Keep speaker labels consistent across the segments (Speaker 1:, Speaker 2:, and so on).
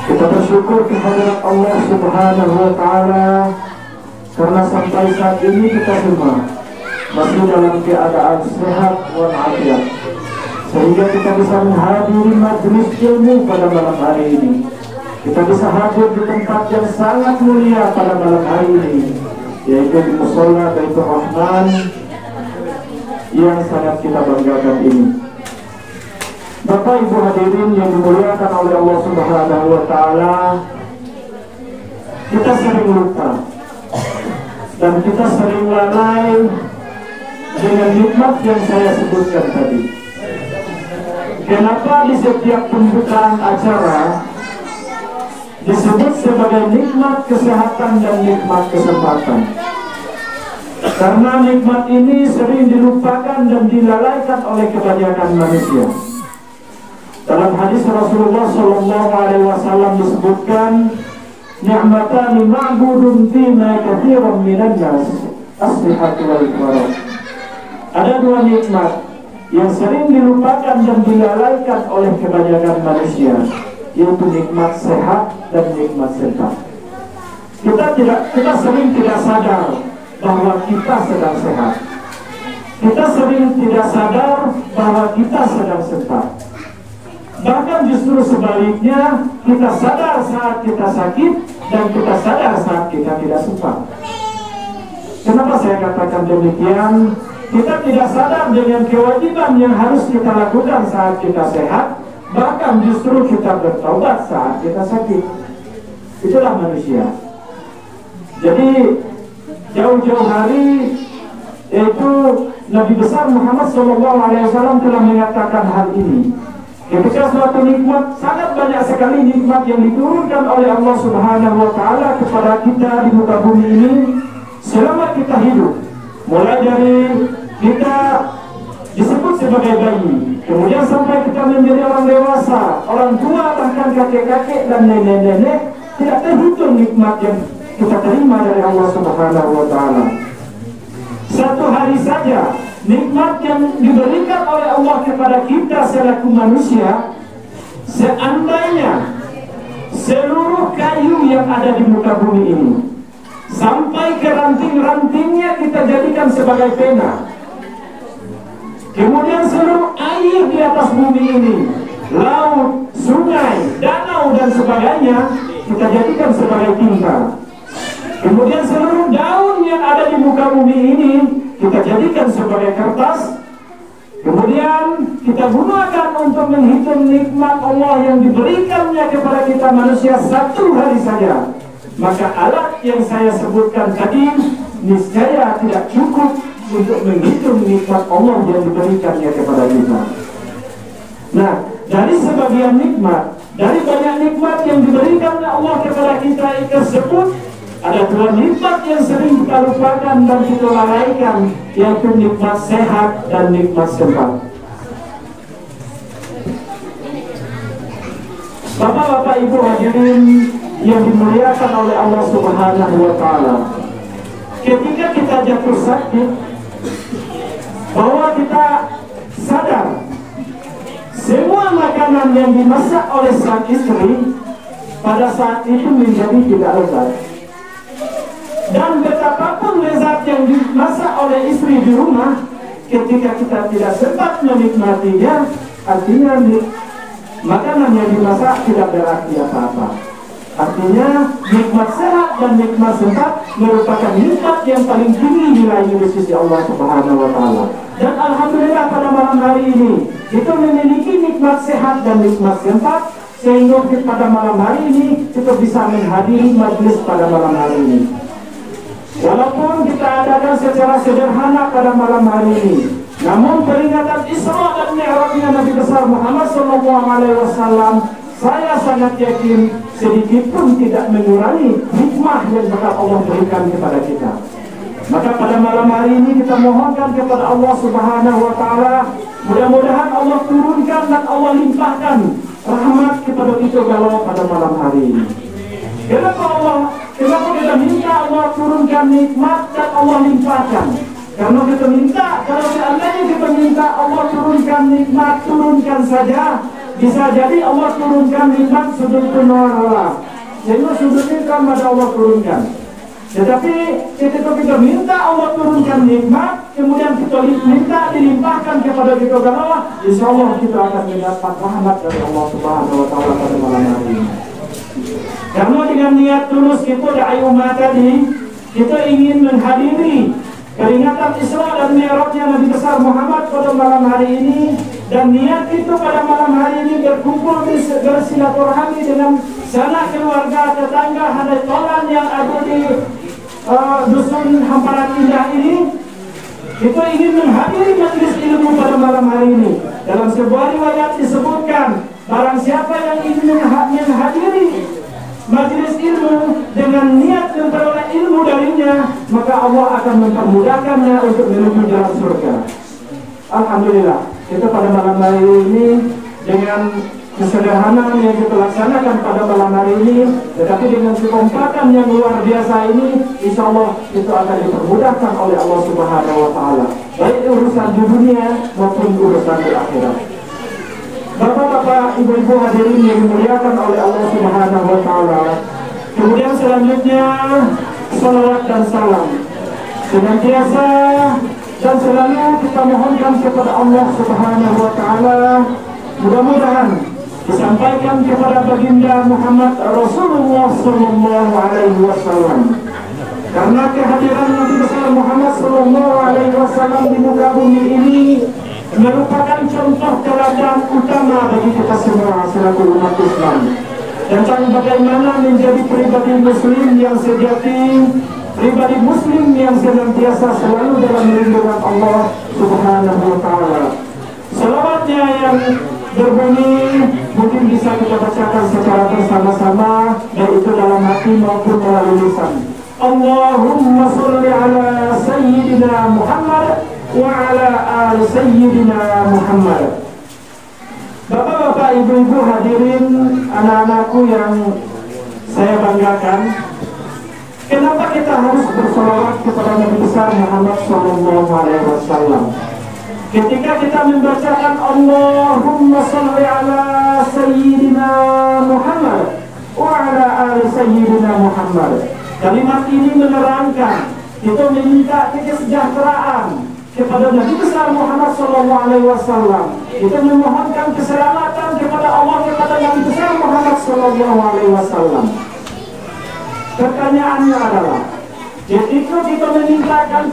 Speaker 1: Kita bersyukur kehadirat Allah Subhanahu wa Ta'ala karena sampai saat ini kita semua masih dalam keadaan sehat walafiat, sehingga kita bisa menghadiri majelis ilmu pada malam hari ini. Kita bisa hadir di tempat yang sangat mulia pada malam hari ini, yaitu di Mushola Baitur Rahman yang sangat kita banggakan ini. Bapak Ibu hadirin yang dimuliakan oleh Allah Subhanahu wa Ta'ala, kita sering lupa dan kita sering lalai dengan nikmat yang saya sebutkan tadi. Kenapa di setiap pembukaan acara disebut sebagai nikmat kesehatan dan nikmat kesempatan? Karena nikmat ini sering dilupakan dan dilalaikan oleh kebanyakan manusia. Dalam hadis Rasulullah SAW disebutkan, ni'matani ma'budun fima katsiran minan nas, as-sihhatu wal faragh. Ada dua nikmat yang sering dilupakan dan dilalaikan oleh kebanyakan manusia, yaitu nikmat sehat dan nikmat sehat. Kita sering tidak sadar bahwa kita sedang sehat. Kita sering tidak sadar bahwa kita sedang sehat. Bahkan justru sebaliknya, kita sadar saat kita sakit dan kita sadar saat kita tidak sempat. Kenapa saya katakan demikian? Kita tidak sadar dengan kewajiban yang harus kita lakukan saat kita sehat, bahkan justru kita bertaubat saat kita sakit. Itulah manusia. Jadi jauh-jauh hari, yaitu Nabi besar Muhammad SAW telah mengatakan hal ini. Ketika suatu nikmat, sangat banyak sekali nikmat yang diturunkan oleh Allah Subhanahu wa Ta'ala kepada kita di muka bumi ini selama kita hidup. Mulai dari kita disebut sebagai bayi, kemudian sampai kita menjadi orang dewasa, orang tua, bahkan kakek-kakek dan nenek-nenek, tidak terhitung nikmat yang kita terima dari Allah Subhanahu wa Ta'ala. Satu hari saja nikmat yang diberikan oleh Allah kepada kita selaku manusia, seandainya seluruh kayu yang ada di muka bumi ini sampai ke ranting-rantingnya kita jadikan sebagai pena, kemudian seluruh air di atas bumi ini, laut, sungai, danau dan sebagainya, kita jadikan sebagai tinta, kemudian seluruh daun yang ada di muka bumi ini kita jadikan sebagai kertas, kemudian kita gunakan untuk menghitung nikmat Allah yang diberikannya kepada kita manusia satu hari saja, maka alat yang saya sebutkan tadi niscaya tidak cukup untuk menghitung nikmat Allah yang diberikannya kepada kita. Nah, dari sebagian nikmat, dari banyak nikmat yang diberikan Allah kepada kita tersebut, ada dua nikmat yang sering kita lupakan dan kita lalaikan, yaitu nikmat sehat dan nikmat sempat. Bapak-bapak, ibu hadirin yang dimuliakan oleh Allah Subhanahu wa Ta'ala, ketika kita jatuh sakit, bahwa kita sadar semua makanan yang dimasak oleh sang istri pada saat itu menjadi tidak lezat. Dan betapapun lezat yang dimasak oleh istri di rumah, ketika kita tidak sempat menikmatinya, artinya makanan yang dimasak tidak berarti apa-apa. Artinya nikmat sehat dan nikmat sempat merupakan nikmat yang paling tinggi nilainya di sisi Allah Subhanahu wa Ta'ala. Dan alhamdulillah pada malam hari ini kita memiliki nikmat sehat dan nikmat sempat, sehingga pada malam hari ini kita bisa menghadiri majelis pada malam hari ini. Walaupun kita adakan secara sederhana pada malam hari ini, namun peringatan Isra dan Mi'rajnya Nabi besar Muhammad SAW, saya sangat yakin sedikit pun tidak mengurangi hikmah yang bakal Allah berikan kepada kita. Maka pada malam hari ini kita mohonkan kepada Allah Subhanahu wa Ta'ala, mudah-mudahan Allah turunkan dan Allah limpahkan rahmat kepada kita galau pada malam hari ini. Kenapa kita minta Allah turunkan nikmat dan Allah limpahkan? Karena kita minta, kalau seandainya kita minta Allah turunkan nikmat, turunkan saja, Bisa jadi Allah turunkan nikmat sudut penawar, sehingga sudutnya kan pada Allah turunkan. Tetapi ketika kita minta Allah turunkan nikmat, kemudian kita minta dilimpahkan kepada kita Allah, insya Allah kita akan mendapat rahmat dari Allah Subhanahu Wa Taala pada malam hari ini. Karena dengan niat tulus kita dari umat tadi, kita ingin menghadiri peringatan Isra dan Mi'rajnya Nabi besar Muhammad pada malam hari ini, dan niat itu pada malam hari ini berkumpul bersilaturahmi dengan sanak keluarga, tetangga, handai tolan yang ada di dusun hamparan indah ini. Kita ingin menghadiri majelis ilmu pada malam hari ini. Dalam sebuah riwayat disebutkan, barang siapa yang ingin menghadiri majelis ilmu dengan niat memperoleh ilmu darinya, maka Allah akan mempermudahkannya untuk menuju jalan surga. Alhamdulillah, kita pada malam hari ini dengan kesederhanaan yang kita laksanakan pada malam hari ini, tetapi dengan kekompakan yang luar biasa ini, insya Allah itu akan dipermudahkan oleh Allah Subhanahu Wa Taala, baik urusan di dunia maupun urusan di akhirat. Bapak-bapak, ibu-ibu hadirin yang dimuliakan oleh Allah Subhanahu Wa Taala. Kemudian selanjutnya salawat dan salam senantiasa dan selalu kita mohonkan kepada Allah Subhanahu Wa Taala, mudah-mudahan disampaikan kepada baginda Muhammad Rasulullah Sallallahu Alaihi Wasallam. Karena kehadiran Nabi besar Muhammad Sallallahu Alaihi Wasallam di muka bumi ini merupakan contoh teladan utama bagi kita semua selaku umat Islam, tentang bagaimana menjadi pribadi muslim yang sejati, pribadi muslim yang senantiasa selalu dalam lindungan Allah Subhanahu Wa Taala. Salawatnya yang berbunyi mungkin bisa kita bacakan secara bersama-sama, baik itu dalam hati maupun melalui lisan. Allahumma sholli ala sayyidina Muhammad wa ala ali sayyidina Muhammad. Bapak-bapak, ibu-ibu hadirin, anak-anakku yang saya banggakan, kenapa kita harus bersolawat kepada Nabi besar Muhammad Sallallahu Alaihi Wasallam? Ketika kita membacakan Allahumma sholli ala sayyidina Muhammad wa ala ali sayyidina Muhammad, kalimat ini menerangkan kita meminta kesejahteraan kepada Nabi besar Muhammad Sallallahu Alaihi Wasallam. Kita memohonkan keselamatan kepada Allah kepada Nabi besar Muhammad Sallallahu Alaihi Wasallam. Pertanyaannya adalah, ketika kita memintakan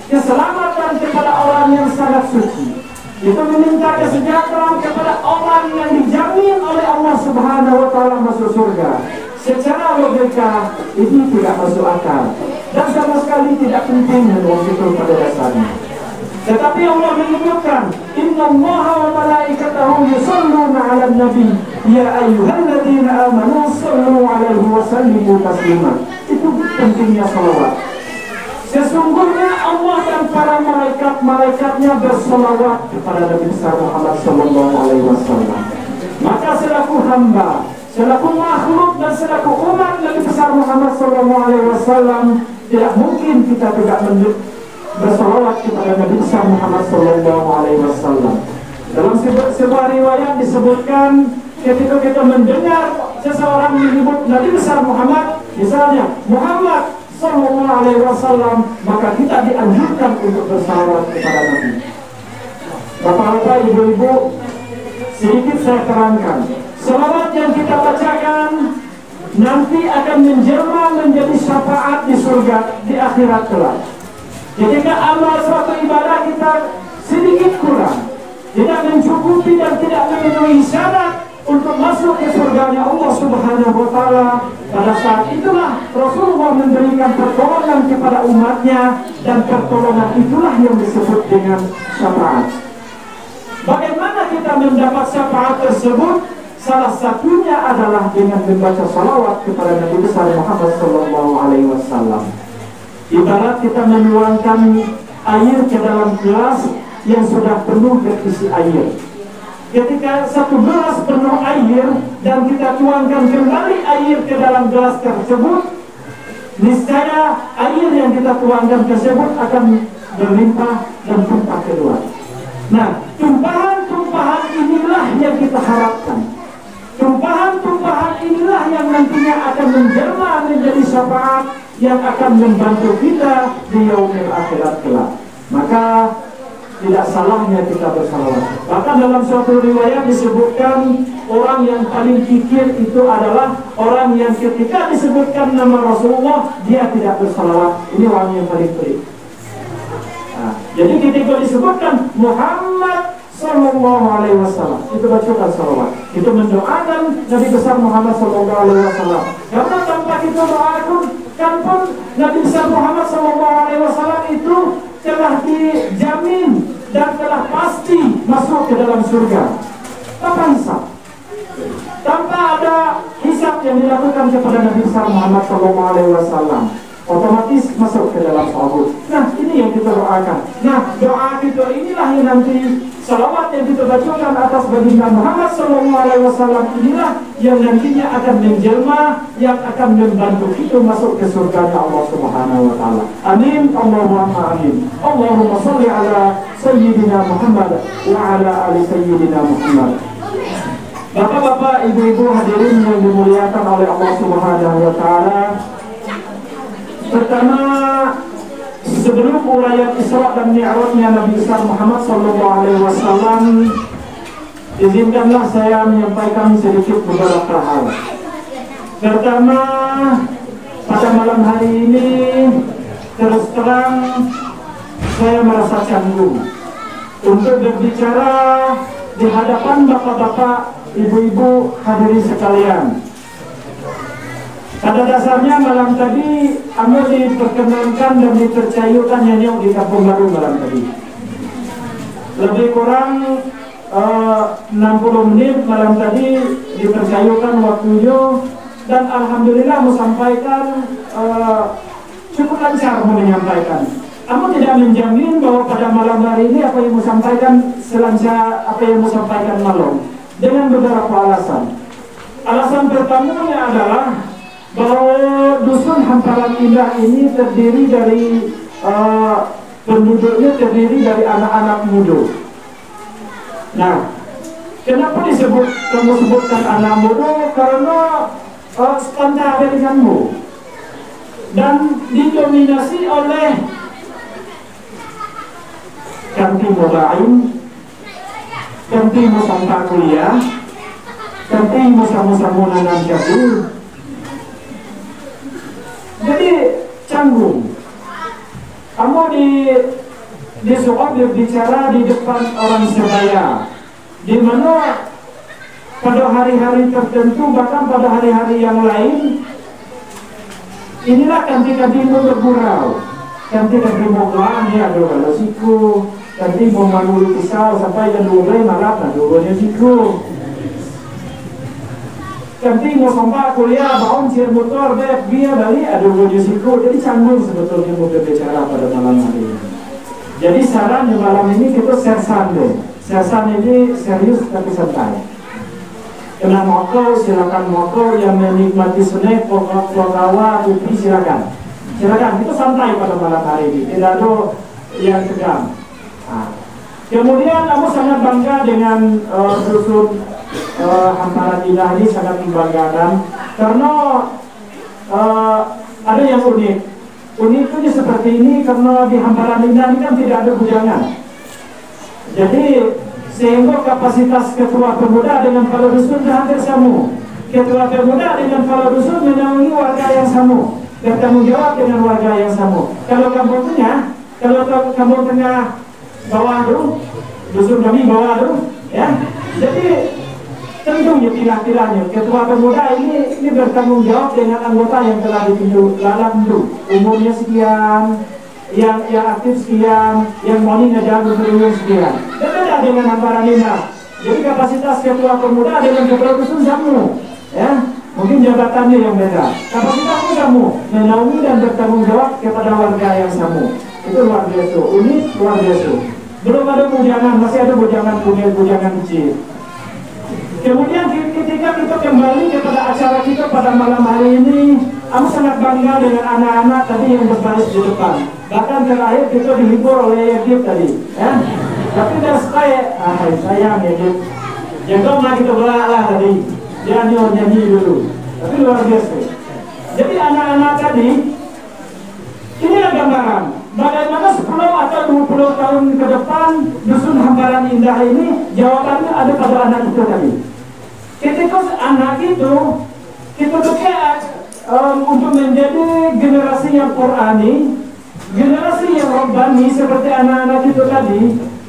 Speaker 1: keselamatan kepada orang yang sangat suci, kita meminta kesejahteraan kepada orang yang dijamin oleh Allah Subhanahu Wa Taala masuk surga, secara logika ini tidak masuk akal dan sama sekali tidak penting menurut itu pada dasarnya. Tetapi Allah menyebutkan, Innallaha wa malaikatahu yusholluna 'alan nabi ya ayyuhalladzina amanu shollu 'alaihi wa sallimu taslima. Itu pentingnya salawat. Sesungguhnya Allah dan para malaikat-malaikatnya bersalawat kepada Nabi besar Muhammad Sallallahu Alaihi Wasallam. Maka selaku hamba, selaku makhluk dan selaku umat Nabi besar Muhammad Sallallahu Alaihi Wasallam, tidak mungkin kita tidak bersalawat kepada Nabi besar Muhammad Sallallahu Alaihi Wasallam. Dalam sebuah riwayat disebutkan, ketika kita mendengar seseorang menyebut Nabi besar Muhammad, misalnya Muhammad Sallallahu Alaihi Wasallam, maka kita dianjurkan untuk bersalawat kepada Nabi. Bapak-bapak, ibu-ibu, sedikit saya terangkan. Salawat yang kita bacakan nanti akan menjelma menjadi syafaat di surga di akhirat kelak. Ketika amal suatu ibadah kita sedikit kurang, tidak mencukupi dan tidak memenuhi syarat untuk masuk ke surganya Allah Subhanahu Wa Taala, pada saat itulah Rasulullah memberikan pertolongan kepada umatnya, dan pertolongan itulah yang disebut dengan syafaat. Bagaimana kita mendapat syafaat tersebut? Salah satunya adalah dengan membaca salawat kepada Nabi besar Muhammad Sallallahu Alaihi Wasallam. Ibarat kita menuangkan air ke dalam gelas yang sudah penuh berisi air. Ketika satu gelas penuh air dan kita tuangkan kembali air ke dalam gelas tersebut, niscaya air yang kita tuangkan tersebut akan berlimpah dan tumpah keluar. Nah, tumpahan-tumpahan ini inilah yang kita harapkan. Tumpahan-tumpahan inilah yang nantinya akan menjelma menjadi syafaat yang akan membantu kita di yaumil akhirat kelak. Maka tidak salahnya kita bersalawat. Bahkan dalam suatu riwayat disebutkan orang yang paling kikir itu adalah orang yang ketika disebutkan nama Rasulullah dia tidak bersalawat. Ini orang yang paling pelit. Nah, jadi ketika disebutkan Muhammad Sallallahu Alaihi Wasallam itu bacakan salawat. Itu mendoakan Nabi besar Muhammad Sallallahu Alaihi Wasallam. Karena tanpa kita doakan pun Nabi besar Muhammad Sallallahu Alaihi Wasallam itu telah dijamin dan telah pasti masuk ke dalam surga tanpa hisab, tanpa ada hisab yang dilakukan kepada Nabi besar Muhammad Sallallahu Alaihi Wasallam, otomatis masuk ke dalam surga. Nah, ini yang kita doakan. Nah, doa kita inilah yang nanti salawat yang kita bacakan atas baginda Muhammad Sallallahu Alaihi Wasallam inilah yang nantinya akan menjelma, yang akan membantu kita masuk ke surga Allah Subhanahu Wa Taala. Amin. Allahumma amin. Allahumma salli ala Sayyidina Muhammad wa ala ali Sayyidina Muhammad. Bapak-bapak, ibu-ibu hadirin yang dimuliakan oleh Allah Subhanahu Wa Taala. Pertama, sebelum uraian Isra dan Mi'rajnya Nabi besar Muhammad Sallallahu Alaihi Wasallam, izinkanlah saya menyampaikan sedikit beberapa hal. Pertama, pada malam hari ini terus terang saya merasa canggung untuk berbicara di hadapan bapak-bapak, ibu-ibu hadirin sekalian. Pada dasarnya malam tadi Amo diperkenankan dan dipercayakan nyanyi di Kampung Baru malam tadi. Lebih kurang 60 menit malam tadi dipercayakan waktunya, dan alhamdulillah mau sampaikan cukup lancar mau menyampaikan. Amo tidak menjamin bahwa pada malam hari ini apa yang mau sampaikan selancar apa yang mau sampaikan malam, dengan beberapa alasan. Alasan pertamanya adalah bahwa dusun Hamparan Indah ini terdiri dari penduduknya terdiri dari anak-anak muda. Nah, kenapa kamu sebutkan anak muda? Karena sepantar denganmu dan didominasi oleh kanti mudain, kanti musampa kuliah, kanti musamu-samu nanam jadul. Jadi canggung. Kamu di soal berbicara di depan orang sebaya, di mana pada hari-hari tertentu, bahkan pada hari-hari yang lain, inilah kanti-kantimu bergurau, kanti-kanti mau kelani ada kalau siku, kanti mau manulu pisau sampai jam 12 malam ada dua siku. Kanti mau sampai kuliah, bangun cer motor, dia balik ada wujudku. Jadi canggung sebetulnya mau berbicara pada malam hari ini. Jadi saran di malam ini kita sersan deh. Sersan ini serius tapi santai. Kena moko silakan moko, yang menikmati snack, pokok-pokawa, kopi silakan. Silakan, kita santai pada malam hari ini. Tidak ada yang tegang. Nah. Kemudian aku sangat bangga dengan dusun Hamparan Indah ini, sangat membanggakan karena ada yang unik. Uniknya seperti ini karena di Hamparan Indah ini kan tidak ada bujangan. Jadi sehingga kapasitas ketua pemuda dengan kepala dusun hampir sama. Ketua pemuda dengan kepala dusun menaungi warga yang sama, bertanggung jawab dengan warga yang sama. Kalau kampung tengah bawah dulu, dusun kami bawah dulu, ya. Jadi tentunya pilah-pilahnya ketua pemuda ini bertanggung jawab dengan anggota yang telah ditunjuk dalam dulu, umurnya sekian, yang aktif sekian, yang mau ngejalan berumur sekian. Berbeda dengan Hamparan Indah. Jadi kapasitas ketua pemuda dengan kepala dusun sama, ya. Mungkin jabatannya yang beda. Kapasitasnya sama, menaungi dan bertanggung jawab kepada warga yang sama. Itu luar biasa, unik, luar biasa. Belum ada bujangan, masih ada bujangan kecil. Kemudian ketika kita kembali kepada acara kita pada malam hari ini, aku sangat bangga dengan anak-anak tadi yang berbaris di depan. Bahkan terakhir kita dihibur oleh Yagib tadi, ya. Tapi dari sayang Yagib. Jago mah kita lah tadi. Dia nyanyi dulu. Tapi luar biasa. Jadi anak-anak tadi ini gambaran bagaimana 10 atau 20 tahun ke depan dusun Hamparan Indah ini jawabannya ada pada anak itu tadi. Ketika anak itu kita berkait untuk menjadi generasi yang Qurani, generasi yang Rabbani seperti anak-anak itu tadi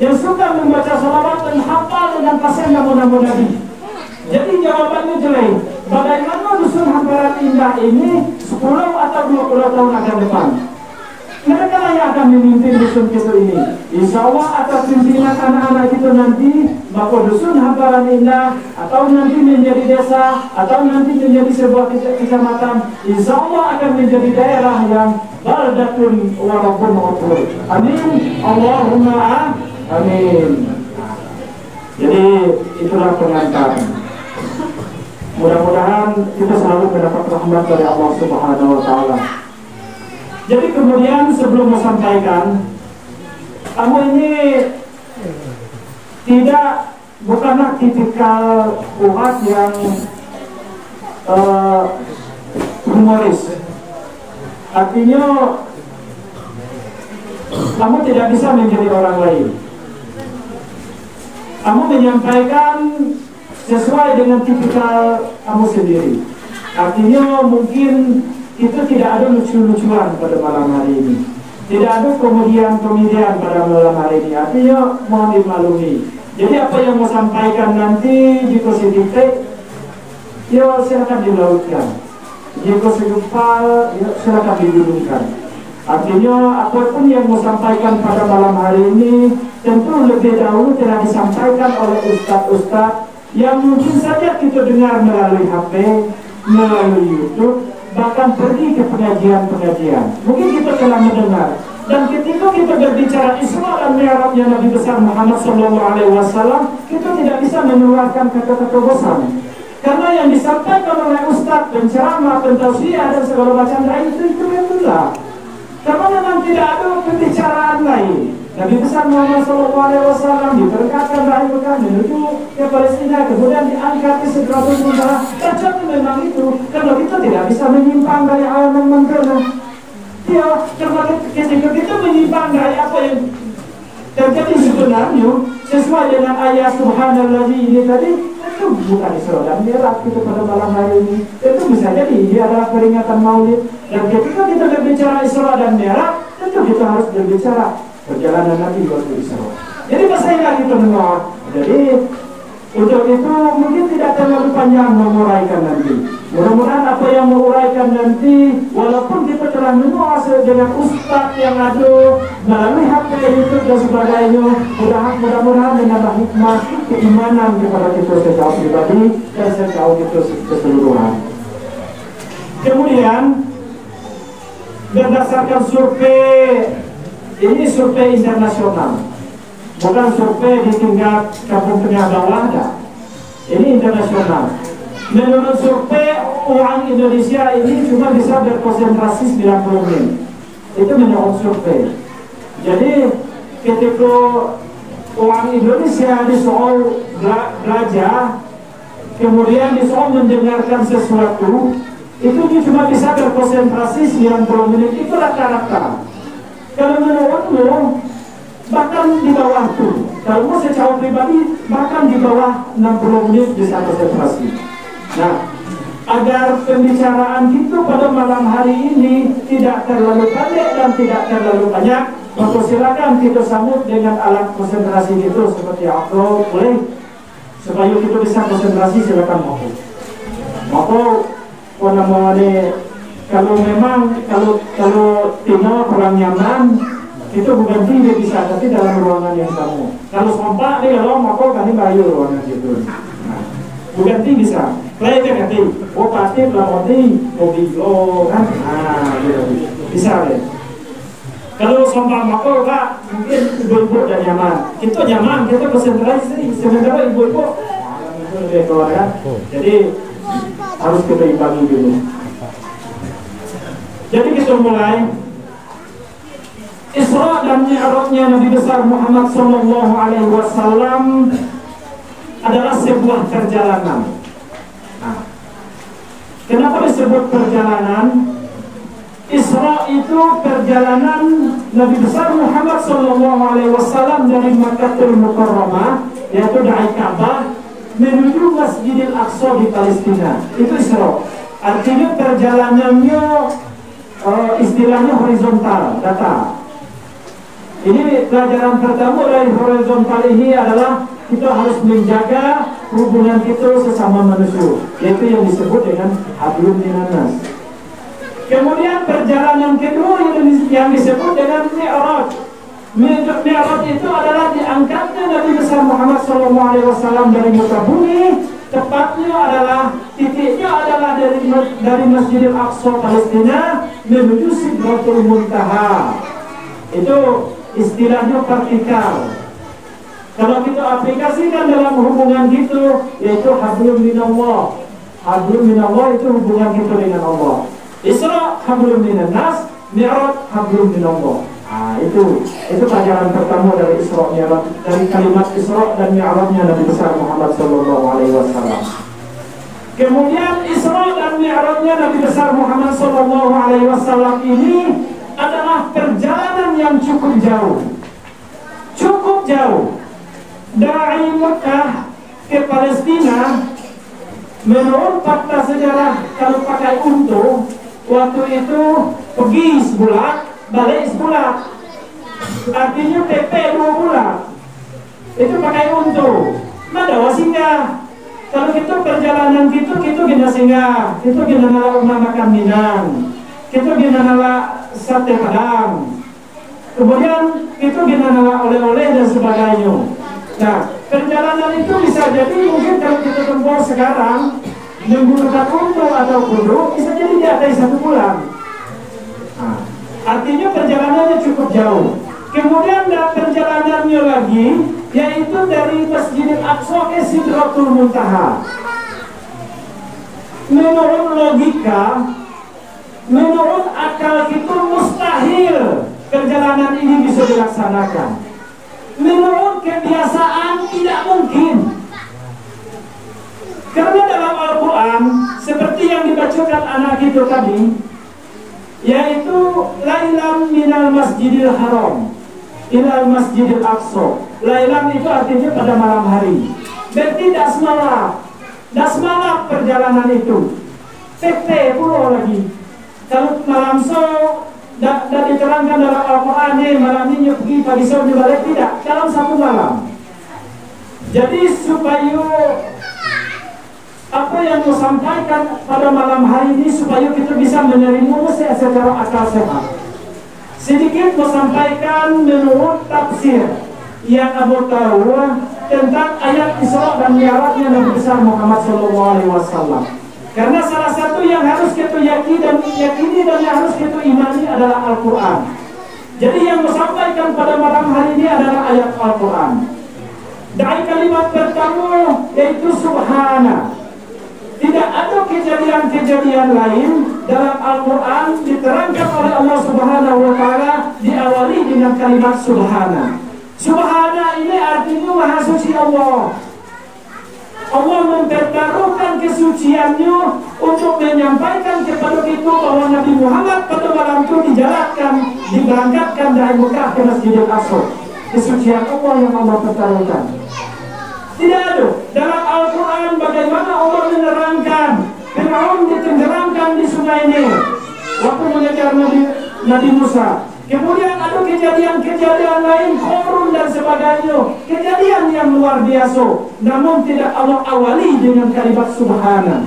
Speaker 1: yang suka membaca salawat dan hafal dengan pasien nama-nama Nabi. Jadi jawabannya jelek. Bagaimana dusun Hamparan Indah ini 10 atau 20 tahun akan depan? Mereka lah yang akan memimpin dusun kita ini. Insya Allah atas pimpinan anak-anak kita nanti, maka dusun Hamparan Indah atau nanti menjadi desa atau nanti menjadi sebuah kecamatan, insya Allah akan menjadi daerah yang baldatun walaupun ghafur. Amin. Allahumma amin. Jadi itulah pengantar. Mudah-mudahan kita selalu mendapat rahmat dari Allah Subhanahu wa Ta'ala. Jadi kemudian sebelum menyampaikan, kamu ini bukanlah tipikal umat yang humoris. Artinya kamu tidak bisa menjadi orang lain. Kamu menyampaikan sesuai dengan tipikal kamu sendiri. Artinya mungkin kita tidak ada lucu-lucuan pada malam hari ini, tidak ada komedian-komedian pada malam hari ini. Artinya mohon dimaklumi. Jadi apa yang mau sampaikan nanti jika sedikit, ya silakan dilautkan. Jika segempal, ya silakan digulungkan. Artinya apapun yang mau sampaikan pada malam hari ini tentu lebih dahulu telah disampaikan oleh ustaz-ustaz yang mungkin saja kita dengar melalui HP, melalui YouTube, bahkan pergi ke pengajian-pengajian. Mungkin kita telah mendengar. Dan ketika kita berbicara Isra dan Mi'rajnya Nabi besar Muhammad SAW, kita tidak bisa mengeluarkan kata-kata bosan. Karena yang disampaikan oleh ustaz, penceramah, pentausiah dan segala macam lain itu itulah. Karena memang tidak ada pembicaraan lain. Nabi besar Muhammad SAW diberkatkan dari Mekah menuju ke Palestina, kemudian diangkat ke Sidratul Muntaha. Terjadi memang itu, karena kita tidak bisa menyimpang dari awal mentera. Ya, karena ketika kita menyimpang dari apa yang terjadi sebenarnya sesuai dengan ayat Subhanallah ini tadi, itu bukan Isra dan Mi'raj itu pada malam hari ini. Itu bisa jadi dia adalah peringatan Maulid. Dan ketika kita berbicara Isra dan Mi'raj, tentu kita harus berbicara perjalanan Nabi waktu Isra. Jadi bahasa kita menolak. Jadi untuk itu mungkin tidak terlalu panjang menguraikan nanti. Mudah-mudahan apa yang menguraikan nanti, walaupun kita telah menguas dengan ustaz yang ada melalui HP, YouTube dan sebagainya, mudah-mudahan menambah hikmah keimanan kepada kita secara pribadi dan secara kita keseluruhan. Kemudian berdasarkan survei, ini survei internasional, bukan survei di tingkat Kampung Tengah bawah, ini internasional. Menurut survei, orang Indonesia ini cuma bisa berkonsentrasi 90 menit. Itu menurut survei. Jadi ketika orang Indonesia disuruh belajar, kemudian disuruh mendengarkan sesuatu, itu dia cuma bisa berkonsentrasi 90 menit. Itu rata-rata. Kalau menurutmu, bahkan di bawah itu, kalau mau secara pribadi, bahkan di bawah 60 menit bisa konsentrasi. Nah, agar pembicaraan kita pada malam hari ini tidak terlalu pendek dan tidak terlalu banyak, maka silakan kita sambut dengan alat konsentrasi itu seperti apa boleh, supaya kita bisa konsentrasi. Silakan maka kalau memang kalau tinggal kurang nyaman, itu bukan tidak bisa, tapi dalam ruangan yang sama. Kalau sompak nih kalau maka kami bayar ruangan itu. Bukan bisa. Play kan nanti, oh pasti pelakoni, mobil kan, gitu. Bisa deh. Kalau sompak mako kak, mungkin ibu-ibu udah nyaman. Kita nyaman, kita konsentrasi. Sementara ibu-ibu, itu lebih keluar kan. Jadi harus kita imbangi dulu. Jadi kita mulai. Isra dan Mi'rajnya Nabi besar Muhammad SAW adalah sebuah perjalanan. Nah, kenapa disebut perjalanan? Isra itu perjalanan Nabi besar Muhammad SAW dari Makkahul Mukarramah, yaitu dari Ka'bah, menuju Masjidil Aqsa di Palestina. Itu Isra. Artinya perjalanannya istilahnya horizontal, datar. Ini pelajaran pertama dari horizontal ini adalah kita harus menjaga hubungan kita sesama manusia, yaitu yang disebut dengan hablum minanas. Kemudian perjalanan kedua yang disebut dengan Mi'raj. Mi'raj itu adalah diangkatnya Nabi besar Muhammad SAW dari muka bumi. Tepatnya adalah titiknya adalah dari Masjidil Aqsa Palestina menuju Sidratul Muntaha. Itu istilahnya vertikal. Kalau kita aplikasikan dalam hubungan gitu, yaitu hablum minallah. Hablum minallah itu hubungan kita dengan Allah. Isra hablum minannas, Mi'raj hablum minallah. Nah, itu pelajaran pertama dari Isra Mi'raj, dari kalimat Isra dan Mi'rajnya Nabi besar Muhammad SAW. Kemudian Isra dan Mi'rajnya Nabi besar Muhammad SAW ini adalah perjalanan yang cukup jauh. Cukup jauh. Dari Mekah ke Palestina, menurut fakta sejarah, kalau pakai unta, waktu itu pergi sebulan, balik sebulan. Artinya PP 2 bulan. Itu pakai unta. Madawa singgah. Kalau kita perjalanan kita gina singgah, kita gina nala rumah makan Minang, kita gina nala sate Padang, kemudian kita gina nala oleh-oleh dan sebagainya. Nah, perjalanan itu bisa jadi mungkin kalau kita tempuh sekarang menggunakan unta atau kuda, bisa jadi di atas 1 bulan. Nah, artinya perjalanannya cukup jauh. Kemudian ada perjalanannya lagi, yaitu dari Masjidil Aqsa ke Sidratul Muntaha. Menurut logika, menurut akal kita mustahil perjalanan ini bisa dilaksanakan. Menurut kebiasaan tidak mungkin. Karena dalam Al-Quran, seperti yang dibacakan anak itu tadi, yaitu lailan minal masjidil haram ilal masjidil aqsa. Lailan itu artinya pada malam hari. Berarti dasmalam perjalanan itu. PT puluh lagi. Kalau malam dan diterangkan dalam Al-Quran, malam ini pergi pagi sore balik, tidak, dalam 1 malam. Jadi supaya apa yang mau sampaikan pada malam hari ini, supaya kita bisa menerima secara akal sehat. Sedikit mau sampaikan menurut tafsir yang Abu tahu tentang ayat Isra dan Mi'rajnya Nabi besar Muhammad SAW. Karena salah satu yang harus kita yakini dan yang harus kita imani adalah Al-Quran. Jadi yang disampaikan pada malam hari ini adalah ayat Al-Quran. Dari kalimat pertama yaitu Subhana. Tidak ada kejadian-kejadian lain dalam Al-Quran diterangkan oleh Allah Subhanahu wa Ta'ala diawali dengan kalimat Subhana. Subhana ini artinya Maha Suci Allah. Allah mempertaruhkan kesuciannya untuk menyampaikan kepada kita bahwa Nabi Muhammad pada malam itu diberangkatkan dari Mekah ke Masjidil Aqsa. Kesucian Allah yang Allah pertaruhkan. Tidak ada dalam Al-Quran bagaimana Allah menerangkan Fir'aun ditenggelamkan di sungai Nil waktu mengejar Nabi Musa. Kemudian ada kejadian-kejadian lain, Korun dan sebagainya, kejadian yang luar biasa. Namun tidak Allah awali dengan kalimat Subhana.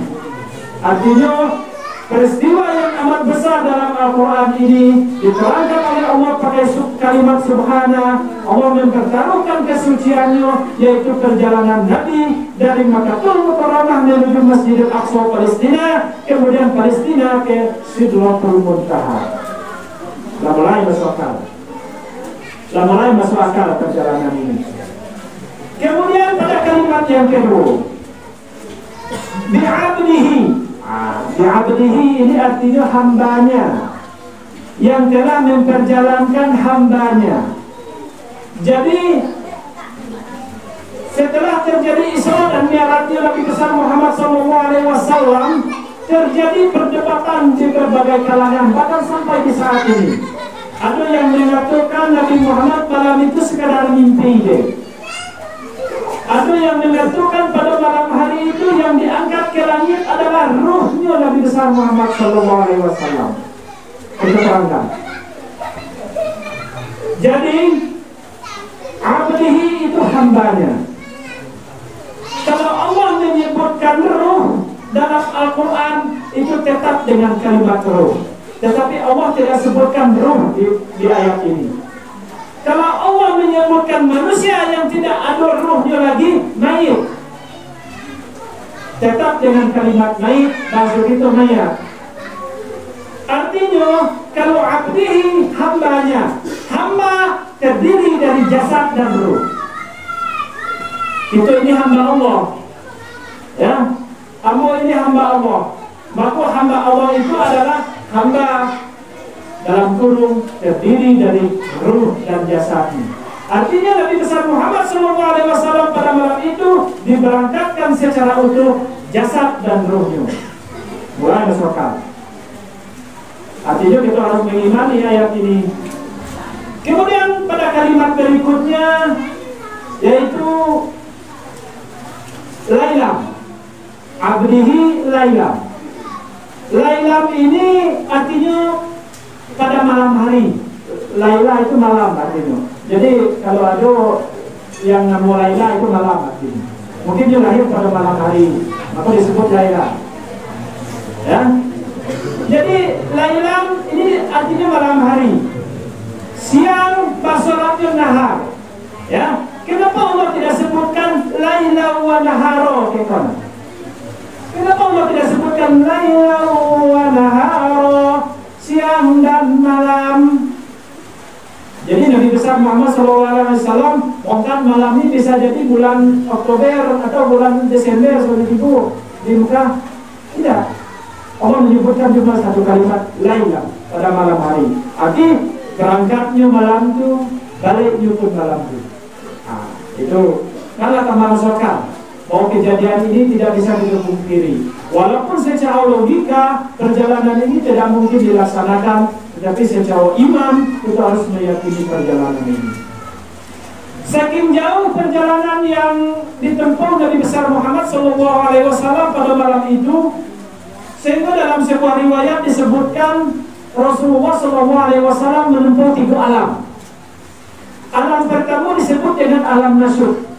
Speaker 1: Artinya peristiwa yang amat besar dalam Al-Quran ini diterangkan oleh Allah pakai kalimat Subhana. Allah mempertaruhkan kesuciannya, yaitu perjalanan Nabi dari Makkahul Mukarramah menuju Masjidil Aqsa Palestina, kemudian Palestina ke Sidratul Muntaha. Mulai masuk akal perjalanan ini. Kemudian pada kalimat yang kedua, bi'abdihi. Bi'abdihi ini artinya hambanya, yang telah memperjalankan hambanya. Jadi Setelah terjadi Isra dan Mi'rajnya Nabi besar Muhammad SAW, terjadi perdebatan di berbagai kalangan, bahkan sampai di saat ini. Ada yang mengatakan Nabi Muhammad malam itu sekadar mimpi deh. Ada yang mengatakan pada malam hari itu yang diangkat ke langit adalah ruhnya Nabi besar Muhammad SAW. Kita terangkan. Jadi abdihi itu hambanya. Kalau Allah menyebutkan ruh dalam Al-Quran itu tetap dengan kalimat ruh, tetapi Allah tidak sebutkan ruh di ayat ini. Kalau Allah menyebutkan manusia yang tidak ada ruhnya lagi, mayit, tetap dengan kalimat mayit, maksud itu mayat. Artinya kalau abdihi hambanya, hamba terdiri dari jasad dan ruh. Itu ini hamba Allah, ya. Kamu ini hamba Allah. Maka hamba Allah itu adalah hamba dalam kurung terdiri dari ruh dan jasadnya. Artinya Nabi besar Muhammad SAW pada malam itu diberangkatkan secara utuh jasad dan ruhnya. Mulai besokkan. Artinya kita harus mengimani ayat ini. Kemudian pada kalimat berikutnya yaitu Lailam, abdihi Lailam. Lailam ini artinya pada malam hari. Laila itu malam artinya. Jadi kalau ada yang nama Laila itu malam artinya. Mungkin dia lahir pada malam hari, maka disebut Laila. Ya. Jadi Lailam ini artinya malam hari. Siang basolatnya nahar. Ya. Kenapa Allah tidak sebutkan Laila wa naharo? Kenapa Allah tidak sebutkan Laila wa naharo, siang dan malam? Jadi Nabi besar Muhammad SAW mengatakan malam ini bisa jadi bulan Oktober atau bulan Desember seperti itu di Mekah. Tidak. Allah menyebutkan cuma satu kalimat Laila pada malam hari. Arti berangkatnya malam itu, baliknya pun malam itu. Nah, itu kalau taman sokal bahwa kejadian ini tidak bisa dipungkiri. Walaupun secara logika perjalanan ini tidak mungkin dilaksanakan, tetapi secara iman kita harus meyakini perjalanan ini. Saking jauh perjalanan yang ditempuh Nabi besar Muhammad SAW pada malam itu, sehingga dalam sebuah riwayat disebutkan Rasulullah SAW menempuh 3 alam. Alam pertama disebut dengan alam nasut.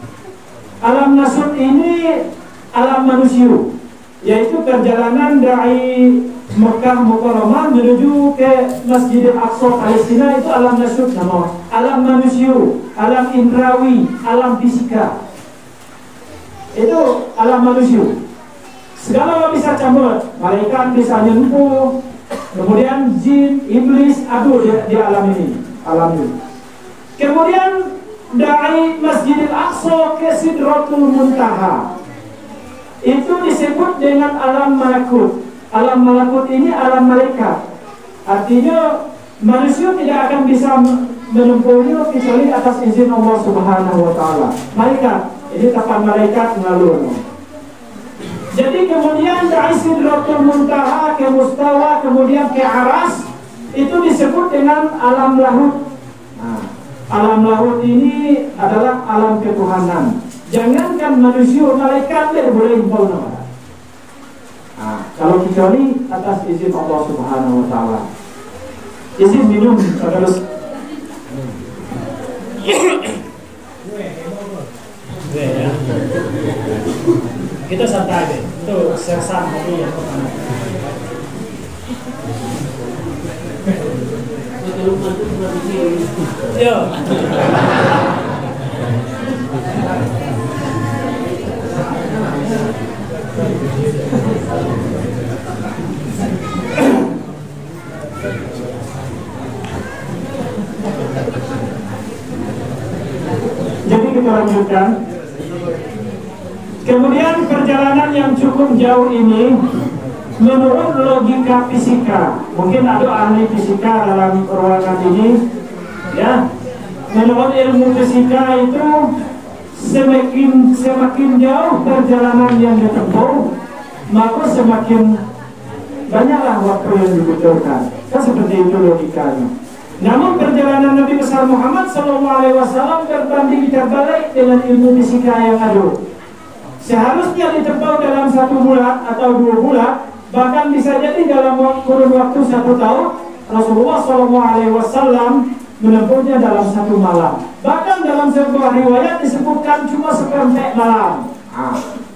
Speaker 1: Alam nasut ini alam manusia, yaitu perjalanan dari Mekah Mukarramah menuju ke Masjidil Aqsa Palestina. Itu alam nasut nama. Alam manusia, alam indrawi, alam fisika. Itu alam manusia. Segala bisa campur, malaikat bisa nyentuh, kemudian jin, iblis ada di alam ini, alam ini. Kemudian dari Masjidil Aqsa ke Sidratul Muntaha itu disebut dengan alam malakut. Alam malakut ini alam malaikat. Artinya manusia tidak akan bisa menempuhnya kecuali atas izin Allah Subhanahu wa Ta'ala. Malaikat, ini tempat malaikat mengalur. Jadi kemudian dari Sidratul Muntaha ke Mustawa, kemudian ke Aras, itu disebut dengan alam lahut. Nah, alam laut ini adalah alam ketuhanan. Jangankan manusia, malaikat dia boleh impul nama. Nah, kalau kecuali atas izin Allah Subhanahu wa Ta'ala. Izin minum terus. Kita santai deh. Itu sersan tadi yang pertama. Yo. Jadi kita lanjutkan. Kemudian perjalanan yang cukup jauh ini menurut logika fisika, mungkin ada ahli fisika dalam ruangan ini, ya. Menurut ilmu fisika itu semakin jauh perjalanan yang ditempuh, maka semakin banyaklah waktu yang dibutuhkan. Kan seperti itu logikanya. Namun perjalanan Nabi besar Muhammad SAW berbanding terbalik dengan ilmu fisika yang ada. Seharusnya ditempuh dalam 1 bulan atau 2 bulan, bahkan bisa jadi dalam kurun waktu 1 tahun. Rasulullah SAW menempuhnya dalam 1 malam. Bahkan dalam sebuah riwayat disebutkan cuma seperempat malam.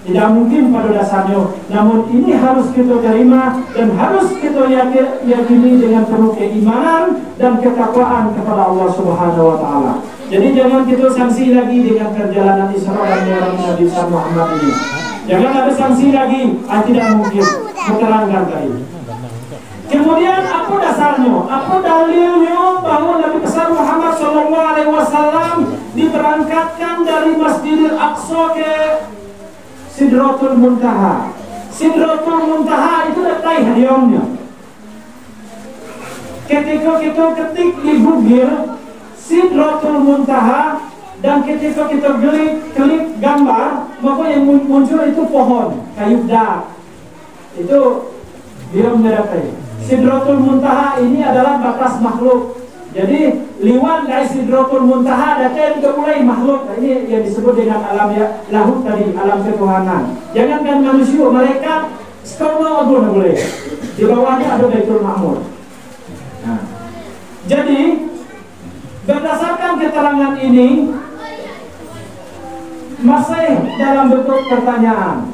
Speaker 1: Tidak mungkin pada dasarnya. Namun ini harus kita terima dan harus kita yakini dengan penuh keimanan dan ketakwaan kepada Allah Subhanahu wa taala. Jadi jangan kita sanksi lagi dengan perjalanan Isra dan Mi'raj Nabi Muhammad ini. Jangan ada sanksi lagi. Tidak mungkin. Menerangkan tadi. Kemudian apa dasarnya? Apa dalilnya bahwa Nabi besar Muhammad SAW diberangkatkan dari Masjidil Aqsa ke Sidratul Muntaha? Sidratul Muntaha itu letak hadiahnya. Ketika kita ketik di Google Sidratul Muntaha dan ketika kita klik gambar, maka yang muncul itu pohon kayu dak. Itu dia menyertai. Sidratul Muntaha ini adalah batas makhluk. Jadi liwat dari Sidratul Muntaha datang ke mulai makhluk. Nah, ini yang disebut dengan alam ya lahut tadi, alam ketuhanan. Jangankan manusia, malaikat sekarang pun boleh. Di bawahnya ada Baitul Ma'mur. Nah, jadi berdasarkan keterangan ini masih dalam bentuk pertanyaan.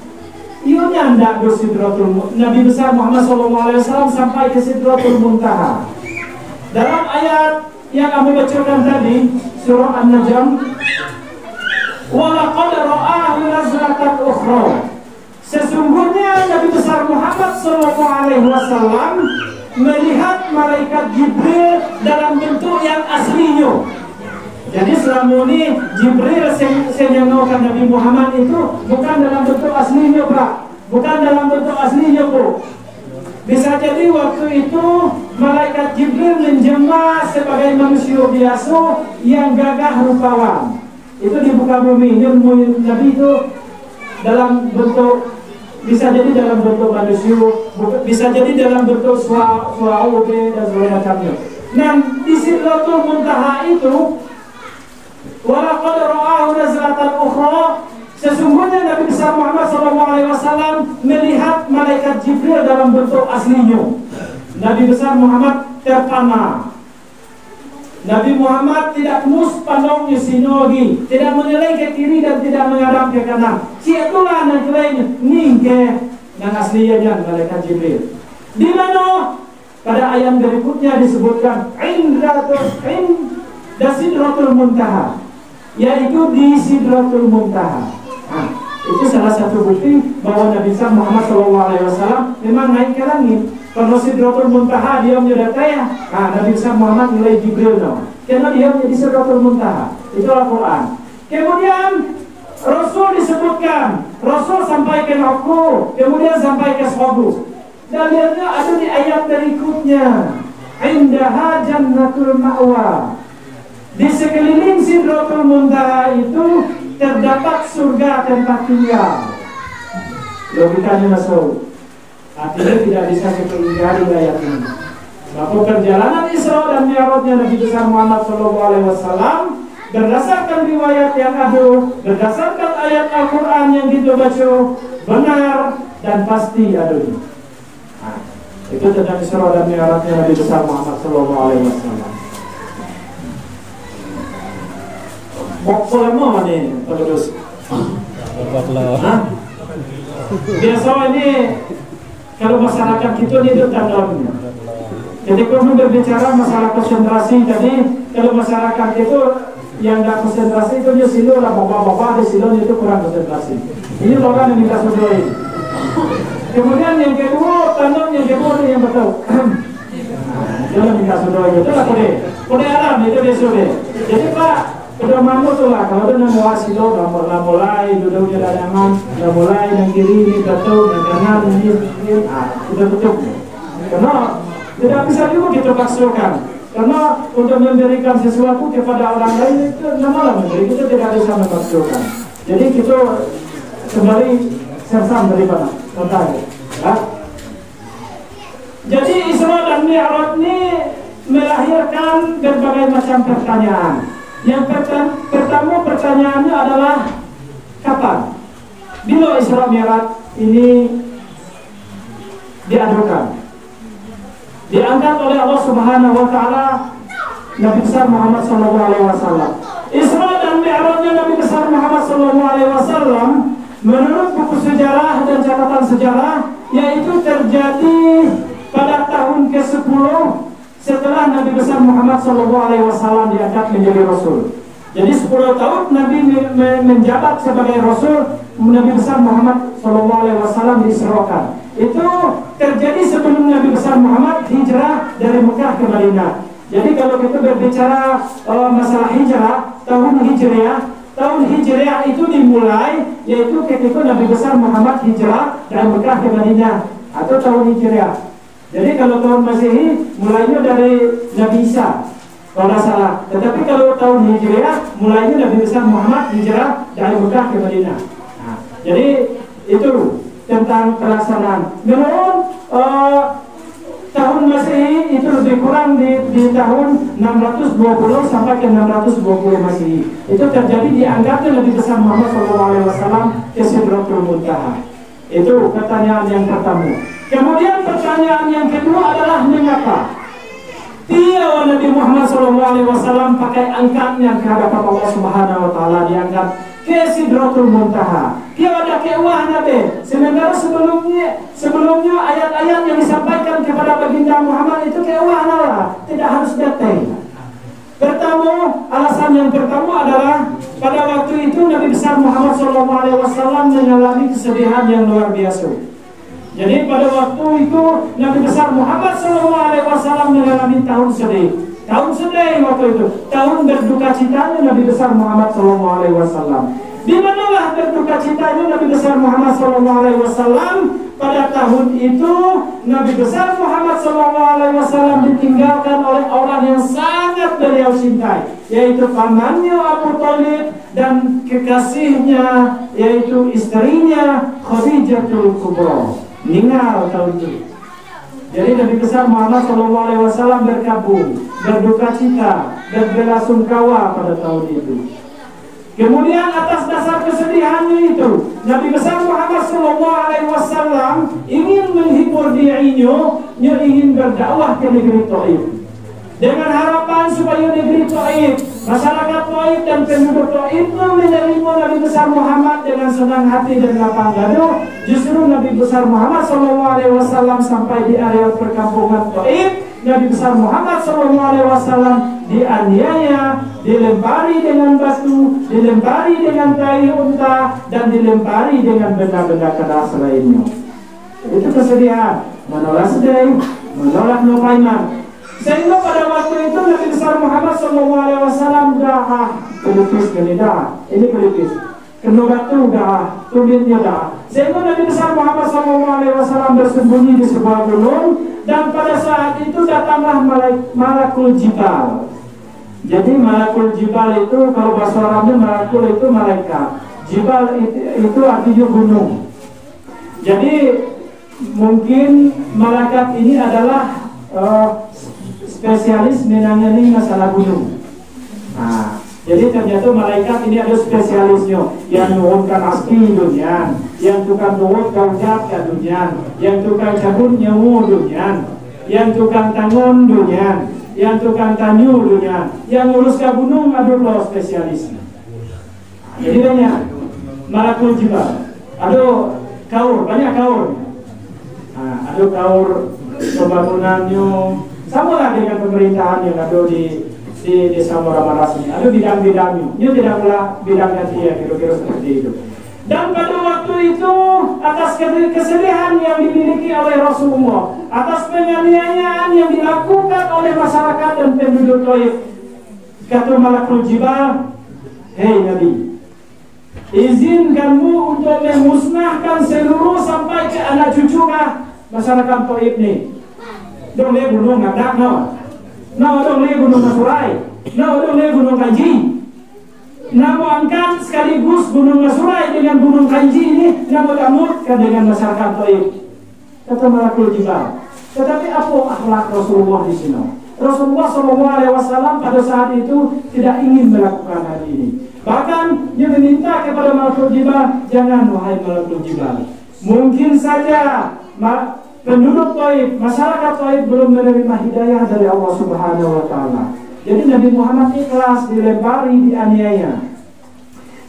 Speaker 1: Iunya anda ke Sidratul Nabi besar Muhammad SAW sampai ke Sidratul Muntaha. Dalam ayat yang kami bacakan tadi, surah An-Najm, wa laqad ra'ahu nazlatan ukhra. Sesungguhnya Nabi besar Muhammad SAW melihat malaikat Jibril dalam bentuk yang aslinya. Jadi selama ini Jibril yang Nabi Muhammad itu bukan dalam bentuk aslinya, Pak. Bukan dalam bentuk aslinya, Bu. Bisa jadi waktu itu malaikat Jibril menjelma sebagai manusia biasa yang gagah rupawan. Itu di muka bumi. Nabi itu dalam bentuk, bisa jadi dalam bentuk manusia, bisa jadi dalam bentuk suau dan segala macamnya. Nah, di Sidratul Muntaha itu walaqad ra'ahu nazlatan ukhra, sesungguhnya Nabi besar Muhammad SAW melihat malaikat Jibril dalam bentuk aslinya. Nabi besar Muhammad terpana. Nabi Muhammad tidak mus pandang yusinogi, tidak menilai ke kiri dan tidak menghadap ke kanan. Itulah yang lainnya ningke dan aslinya malaikat Jibril. Di mana? Pada ayat berikutnya disebutkan inda Sidratul Muntaha, yaitu di Sidratul Muntaha. Nah, itu salah satu bukti bahwa Nabi Muhammad SAW memang naik ke langit. Kalau Sidratul Muntaha dia mendatai, Nabi Muhammad nilai Jibril dong. Karena dia menjadi Sidratul Muntaha. Itu Al-Quran. Kemudian Rasul disebutkan, Rasul sampai ke Naku, kemudian sampai ke Sobu. Dalilnya ada di ayat berikutnya. Indaha jannatul ma'wa. Di sekeliling Sidratul Muntaha itu terdapat surga tempat tinggal. Logikanya masuk. Artinya tidak bisa kita ingkari ayat ini. Maka perjalanan Isra dan Mi'rajnya Nabi besar Muhammad SAW berdasarkan riwayat yang ada, berdasarkan ayat Al-Quran yang kita baca, benar dan pasti adanya. Nah, itu tentang Isra dan Mi'rajnya Nabi besar Muhammad SAW. Bokso lama nih, terus. Biasa ini kalau masyarakat kita ini itu tandanya. Jadi kalau berbicara masalah konsentrasi tadi, kalau masyarakat itu yang nggak konsentrasi itu dia silo lah, bapak-bapak di silo itu kurang konsentrasi. Ini logan yang kita sudoi. Kemudian yang kedua, tandang yang kedua yang betul. Jangan kita sudoi itu lah kode alam itu dia sudah. Jadi Pak, udah mampu tuh lah, kalau udah mau asilo, udah mulai duduknya dadangan, udah mulai yang kiri ini betul, yang kanan ini, udah tutup. Karena tidak bisa juga kita paksakan. Karena untuk memberikan sesuatu kepada orang lain itu nama memberi, kita tidak bisa memaksakan. Jadi kita kembali sersan daripada tentang ya. Jadi Isra dan Mi'raj ini melahirkan berbagai macam pertanyaan. Yang pertama pertanyaannya adalah kapan? Bila Isra Mi'raj ini diadukan, diangkat oleh Allah Subhanahu wa taala Nabi besar Muhammad sallallahu alaihi wasallam. Isra dan Mi'rajnya Nabi besar Muhammad sallallahu alaihi wasallam menurut buku sejarah dan catatan sejarah yaitu terjadi pada tahun ke-10 setelah Nabi besar Muhammad sallallahu alaihi wasallam diangkat menjadi rasul. Jadi 10 tahun Nabi menjabat sebagai rasul, Nabi besar Muhammad sallallahu alaihi wasallam diisrakan. Itu terjadi sebelum Nabi besar Muhammad hijrah dari Mekah ke Madinah. Jadi kalau kita berbicara masalah hijrah, tahun hijriah itu dimulai yaitu ketika Nabi besar Muhammad hijrah dari Mekah ke Madinah atau tahun hijriah. Jadi kalau tahun Masehi mulainya dari Nabi Isa kalau tidak salah. Tetapi kalau tahun hijriah mulainya Nabi besar Muhammad hijrah dari Mekah ke Madinah. Nah, jadi itu tentang pelaksanaan. Namun tahun Masehi itu lebih kurang di tahun 620 sampai ke 620 Masehi. Itu terjadi dianggapnya Nabi besar Muhammad SAW ke Sidratul Muntaha. Itu pertanyaan yang pertama. Kemudian pertanyaan yang kedua adalah mengapa dia Nabi Muhammad SAW pakai angkatnya ke hadapan Allah Subhanahu wa taala diangkat ke Sidratul Muntaha. Dia ada keuah Nabi. Sementara sebelumnya ayat-ayat yang disampaikan kepada baginda Muhammad itu keuah Allah, tidak harus datang. Pertama, alasan yang pertama adalah pada waktu itu Nabi besar Muhammad SAW mengalami kesedihan yang luar biasa. Jadi pada waktu itu Nabi besar Muhammad SAW mengalami tahun sedih. Tahun sedih waktu itu, tahun berduka citanya Nabi besar Muhammad SAW. Di manalah berduka citanya Nabi besar Muhammad SAW? Pada tahun itu Nabi besar Muhammad SAW ditinggalkan oleh orang yang sangat beliau cintai, yaitu pamannya Abu Thalib dan kekasihnya yaitu istrinya Khadijatul Kubra. Meninggal tahun itu. Jadi Nabi besar Muhammad SAW berkabung, berduka cita dan belasungkawa pada tahun itu. Kemudian atas dasar kesedihannya itu, Nabi besar Muhammad SAW ingin menghibur dirinya, ingin berdakwah ke negeri Taif. Dengan harapan supaya negeri Taif, masyarakat Taif dan penduduk Taif menerima Nabi besar Muhammad dengan senang hati dan lapang dada. Justru Nabi besar Muhammad SAW sampai di area perkampungan Taif, Nabi besar Muhammad SAW dianiaya, dilempari dengan batu, dilempari dengan tai unta, dan dilempari dengan benda-benda keras lainnya. Itu kesedihan, menolak sedih, menolak nopaiman. Sehingga pada waktu itu Nabi besar Muhammad SAW dah pelipis ini dah, ini pelipis, kena batu dah, tulitnya dah. Sehingga Nabi besar Muhammad SAW bersembunyi di sebuah gunung, dan pada saat itu datanglah Malakul Jibal. Jadi Malakul Jibal itu kalau bahasa Arabnya Malakul itu malaikat, Jibal itu artinya gunung. Jadi mungkin malaikat ini adalah spesialis menangani masalah gunung. Nah, jadi ternyata malaikat ini ada spesialisnya, yang menurunkan aski dunia, yang tukang turut kaujat ke dunia, yang tukang cabut nyawa dunia, yang tukang tangon dunia, yang tukang tanyu dunia, yang ngurus ke gunung ada loh spesialisnya. Jadi banyak Malakul Jibal, ada kaur, banyak kaur. Nah, ada kaur pembangunannya. Sama lah dengan pemerintahan yang ada di desa Muara ini. Ada bidang-bidangnya. Ini tidaklah bidangnya dia, kira-kira seperti itu. Dan pada waktu itu, atas kesedihan yang dimiliki oleh Rasulullah, atas penganiayaan yang dilakukan oleh masyarakat dan penduduk Taif, kata Malakul Jibal, hei Nabi, izinkanmu untuk memusnahkan seluruh sampai ke anak cucu masyarakat Taif ini. Dong le gunung ngadak no dong le gunung Masurai, dong le gunung Kaji. Namo angkat sekaligus Gunung Masurai dengan Gunung Kanji ini namo damutkan dengan masyarakat Taif. Kata Malakul Jibal. Tetapi apa akhlak Rasulullah di sini? Rasulullah SAW pada saat itu tidak ingin melakukan hal ini. Bahkan dia meminta kepada Malakul Jibal, jangan wahai Malakul Jibal. Mungkin saja penduduk Taif, masyarakat Taif belum menerima hidayah dari Allah Subhanahu wa Ta'ala. Jadi Nabi Muhammad ikhlas, dilempari, dianiaya.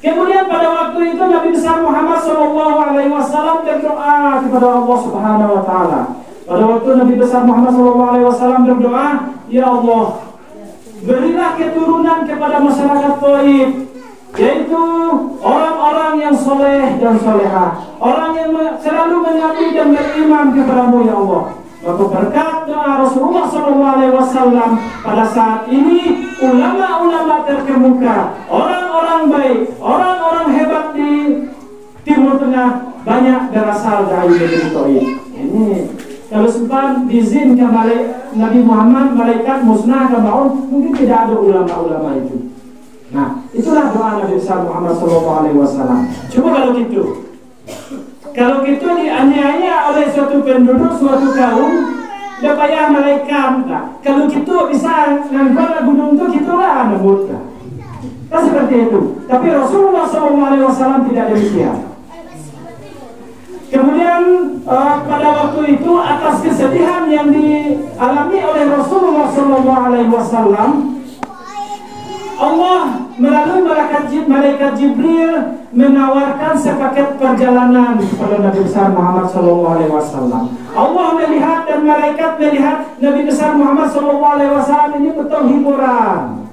Speaker 1: Kemudian pada waktu itu Nabi besar Muhammad SAW berdoa kepada Allah Subhanahu wa Ta'ala. Pada waktu Nabi besar Muhammad SAW berdoa, ya Allah, berilah keturunan kepada masyarakat Taif, yaitu orang-orang yang soleh dan soleha, orang yang selalu mengabdi dan beriman kepadamu ya Allah. Maka berkat doa Rasulullah SAW pada saat ini ulama-ulama terkemuka, orang-orang baik, orang-orang hebat di Timur Tengah banyak berasal dari negeri Taif. Ini kalau sempat diizinkan Nabi Muhammad malaikat musnah ke Maun, mungkin tidak ada ulama-ulama itu. Nah, itulah doa Nabi besar Muhammad SAW. Coba kalau gitu dianiaya oleh suatu penduduk, suatu kaum, dia payah malaikat. Nah, kalau gitu bisa ngangkat gunung itu gitulah nabut. Nah, seperti itu. Tapi Rasulullah SAW tidak demikian. Kemudian pada waktu itu atas kesedihan yang dialami oleh Rasulullah SAW, Allah melalui malaikat Jibril menawarkan sepaket perjalanan kepada Nabi besar Muhammad SAW. Allah melihat dan malaikat melihat Nabi besar Muhammad SAW ini betul hiburan.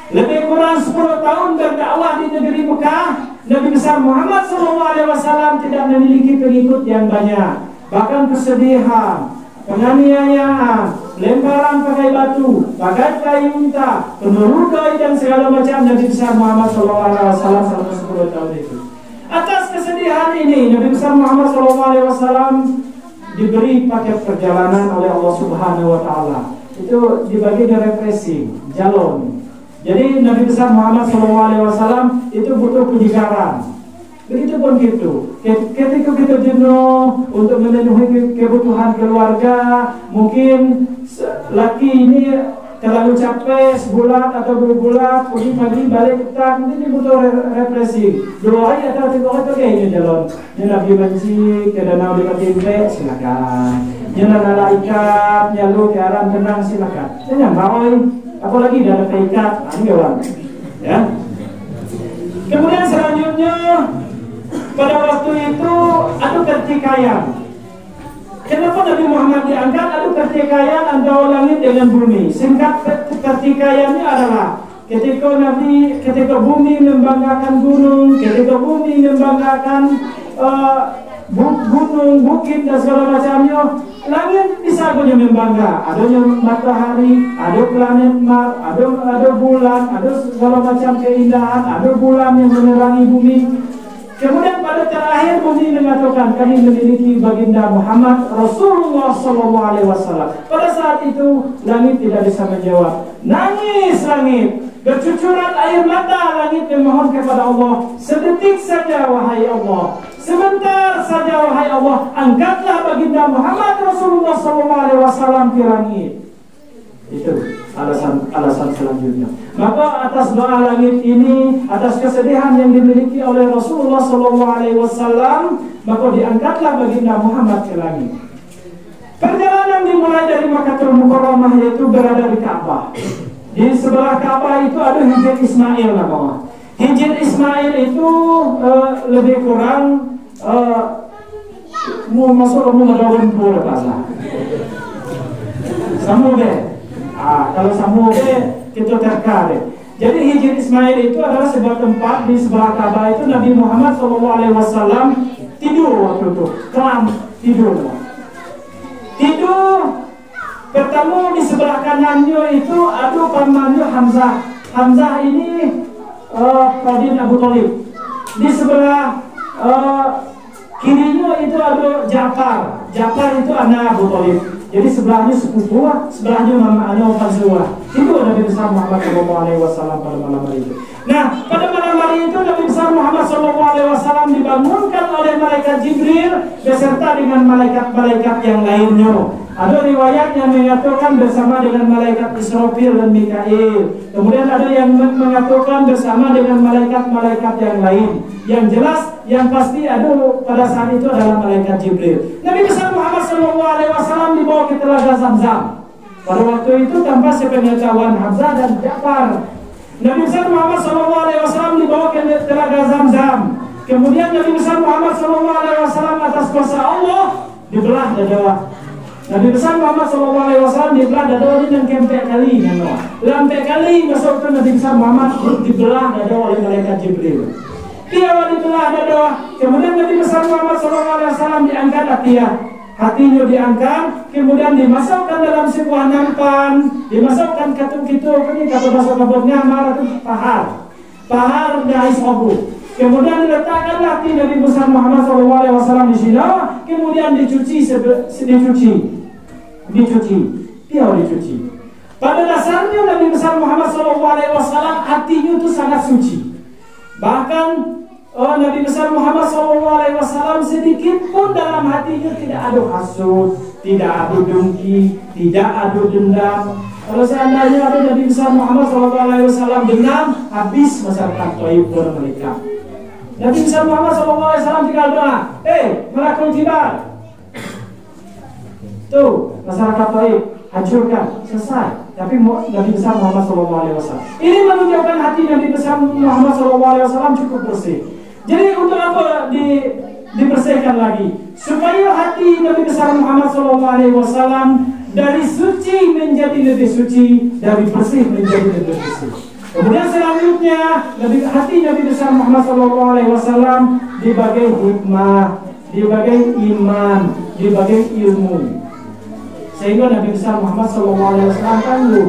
Speaker 1: Lebih kurang 10 tahun berdakwah di negeri Mekah, Nabi besar Muhammad SAW tidak memiliki pengikut yang banyak. Bahkan kesedihan, penganiayaan, lemparan pakai batu, pakai kayu unta, penerukai dan segala macam Nabi besar Muhammad SAW selama 10 tahun itu. Atas kesedihan ini Nabi besar Muhammad SAW diberi paket perjalanan oleh Allah Subhanahu wa Ta'ala. Itu dibagi dengan represi, jalon. Jadi Nabi besar Muhammad SAW itu butuh penyegaran. Begitupun gitu. Ketika kita jenuh untuk memenuhi kebutuhan keluarga, mungkin laki ini terlalu capek sebulan atau 2 bulan, pergi pagi balik ketak, mungkin butuh represi. Doa atau tiga itu kayaknya jalan. Jangan benci, kadang dekat timpe, silakan. Jangan malaikat, nyalu kearan tenang, silakan. Jangan baoi. Apalagi dalam terikat, ini orang, ya. Kemudian selanjutnya pada waktu itu adu pertikaian. Kenapa Nabi Muhammad diangkat? Adu pertikaian antara langit dengan bumi. Singkat pertikaiannya adalah ketika bumi membanggakan gunung, ketika bumi membanggakan gunung, bukit dan segala macamnya, langit bisa punya membangga. Adanya matahari, ada planet Mars, ada bulan, ada segala macam keindahan, ada bulan yang menerangi bumi. Kemudian pada terakhir bumi mengatakan kami memiliki baginda Muhammad Rasulullah SAW. Pada saat itu langit tidak bisa menjawab. Nangis langit, bercucuran air mata langit memohon kepada Allah. Sedetik saja wahai Allah, sebentar saja wahai Allah, angkatlah baginda Muhammad Rasulullah SAW ke langit. Itu alasan selanjutnya. Maka atas doa langit ini, atas kesedihan yang dimiliki oleh Rasulullah SAW, maka diangkatlah baginda Muhammad ke langit. Perjalanan dimulai dari Makkahul Mukarramah, yaitu berada di Ka'bah. Di sebelah Ka'bah itu ada Hijr Ismail namanya. Hijr Ismail itu lebih kurang mau masuk daun pura bahasa. Samude. Kalau Samude kita terkait. Jadi Hijr Ismail itu adalah sebuah tempat di sebelah Ka'bah itu Nabi Muhammad SAW tidur waktu itu, kelam tidur. Ketemu di sebelah kanannya itu ada pamannya Hamzah. Hamzah ini Radin Abu Thalib. Di sebelah kirinya itu ada Ja'far. Ja'far itu anak Abu Thalib. Jadi sebelahnya sepupu, sebelahnya mamanya opan semua. Itu Nabi besar Muhammad SAW pada malam hari itu. Nah, pada malam hari itu Nabi besar Muhammad SAW dibangunkan oleh malaikat Jibril beserta dengan malaikat-malaikat yang lainnya. Ada riwayat yang mengatakan bersama dengan malaikat Israfil dan Mikail. Kemudian ada yang mengatakan bersama dengan malaikat-malaikat yang lain. Yang jelas, yang pasti ada pada saat itu adalah malaikat Jibril. Nabi besar Muhammad SAW dibawa ke telaga Zamzam. Pada waktu itu tanpa sepengetahuan Hamzah dan Ja'far. Nabi besar Muhammad SAW dibawa ke telaga Zamzam. Kemudian Nabi besar Muhammad SAW atas kuasa Allah dibelah dada. Nabi besar Muhammad SAW dibelah dada dengan kempek kali, lampe kali masuk ke Nabi besar Muhammad dibelah dada oleh malaikat Jibril. Dia dibelah dada. Kemudian Nabi besar Muhammad SAW diangkat hatinya diangkat, kemudian dimasukkan dalam sebuah nampan, dimasukkan katung-kitung, ini kata bahasa kabutnya marah itu pahar dari sobu. Kemudian diletakkan hati Nabi besar Muhammad SAW di sini, kemudian dicuci. Pada dasarnya Nabi besar Muhammad SAW hatinya itu sangat suci. Bahkan Nabi besar Muhammad SAW sedikit pun dalam hatinya tidak ada hasud, tidak ada dengki, tidak ada dendam. Kalau seandainya ada Nabi besar Muhammad SAW dendam, habis masyarakat Taif dan mereka. Nabi besar Muhammad SAW tinggal doa, melakukan jibal. Tuh, masyarakat Taif hancurkan, selesai. Tapi Nabi besar Muhammad SAW ini menunjukkan hati Nabi besar Muhammad SAW cukup bersih. Jadi untuk apa dibersihkan lagi? Supaya hati Nabi besar Muhammad SAW dari suci menjadi lebih suci, dari bersih menjadi lebih bersih. Kemudian selanjutnya hati Nabi besar Muhammad SAW dibagai hikmah, dibagai iman, dibagai ilmu. Sehingga Nabi besar Muhammad SAW tangguh.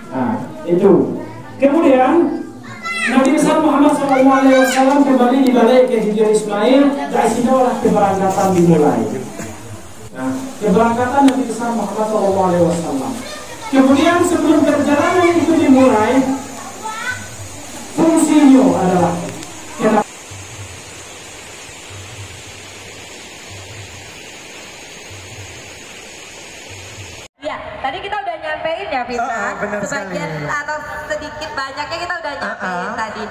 Speaker 1: Nah, itu. Kemudian Nabi besar Muhammad SAW kembali dibalik ke Hijr Ismail. Dari sini olah keberangkatan dimulai. Nah, keberangkatan Nabi besar Muhammad SAW. Kemudian sebelum perjalanan itu dimulai, fungsinya adalah
Speaker 2: tadi kita udah nyampein ya Fitra, sebagian atau sedikit banyaknya kita udah nyampein tadi.